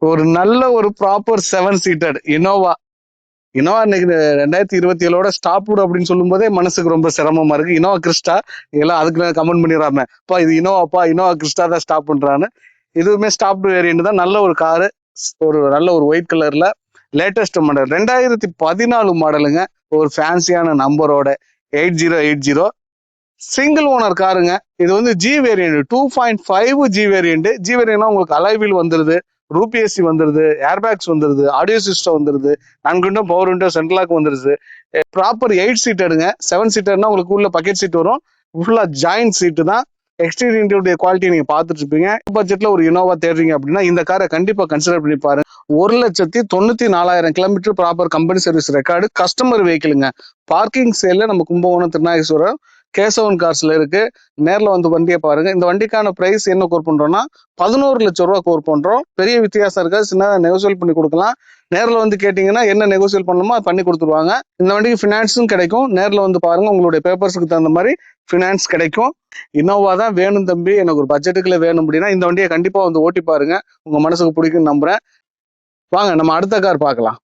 ஒரு நல்ல ஒரு ப்ராப்பர் 7 சீட்டட் இனோவா. இனோவா இன்னைக்கு 2027 ஸ்டாப்வுட் அப்படின்னு சொல்லும் போதே மனசுக்கு ரொம்ப சிரமமா இருக்கு. இனோவா கிறிஸ்டா எல்லாம் அதுக்கு கமெண்ட் பண்ணிடுறாம, அப்பா இது இனோவாப்பா, இனோவா கிறிஸ்டா தான் ஸ்டாப் பண்றான்னு. இதுவுமே ஸ்டாப்டு வேரியன்ட் தான். நல்ல ஒரு காரு, ஒரு நல்ல ஒரு ஒயிட் கலர்ல லேட்டஸ்ட் மாடல் 2014 மாடலுங்க. ஒரு ஃபேன்சியான நம்பரோட 8080 சிங்கிள் ஓனர் காருங்க. இது வந்து G variant 2.5 G variant. G வேரியன்ட்னா உங்களுக்கு அலைவில் வந்துருது, ரூபிஎஸ்சி வந்துருது, ஏர்பேக்ஸ் வந்துருது, ஆடியோ சிஸ்டம் வந்துருது, 4 விண்டோ பவர் விண்டோ சென்ட்ரலாக் வந்துருது. ப்ராப்பர் 8 சீட்டருங்க. 7 சீட்டர்னா உங்களுக்கு உள்ள பக்கெட் சீட் வரும். ஃபுல்லா ஜாயிண்ட் சீட்டு தான். எக்ஸ்டீரியர் குவாலிட்டி நீங்க பார்த்துட்டு இருப்பீங்க. பட்ஜெட்ல ஒரு இனோவா தேடுறீங்க அப்படின்னா இந்த காரை கண்டிப்பா கன்சிடர் பண்ணி பாருங்க. 1,94,000 kilometre proper company service record, customer வெஹிக்கிளுங்க. பார்க்கிங் சேல்ல நம்ம கும்பகோணம் திருநாகேஸ்வரம் கேசவன் கார்ஸ்ல இருக்கு. நேர்ல வந்து வண்டியை பாருங்க. இந்த வண்டிக்கான பிரைஸ் என்ன கோர் பண்றோம்னா 11 லட்சம் ரூபா கோர் பண்றோம். பெரிய வித்தியாசம் இருக்காது, சின்னதாக நெகோசியேட் பண்ணி கொடுக்கலாம். நேரில் வந்து கேட்டீங்கன்னா என்ன நெகோசியேட் பண்ணணுமோ பண்ணி கொடுத்துருவாங்க. இந்த வண்டிக்கு ஃபினான்ஸும் கிடைக்கும். நேரில் வந்து பாருங்க, உங்களுடைய பேப்பர்ஸுக்கு தகுந்த மாதிரி ஃபினான்ஸ் கிடைக்கும். இனோவா தான் வேணும் தம்பி, எனக்கு ஒரு பட்ஜெட்டுக்குள்ள வேணும் அப்படின்னா இந்த வண்டியை கண்டிப்பா வந்து ஓட்டி பாருங்க. உங்க மனசுக்கு பிடிக்கும்னு நம்புறேன். வாங்க நம்ம அடுத்த கார் பார்க்கலாம்.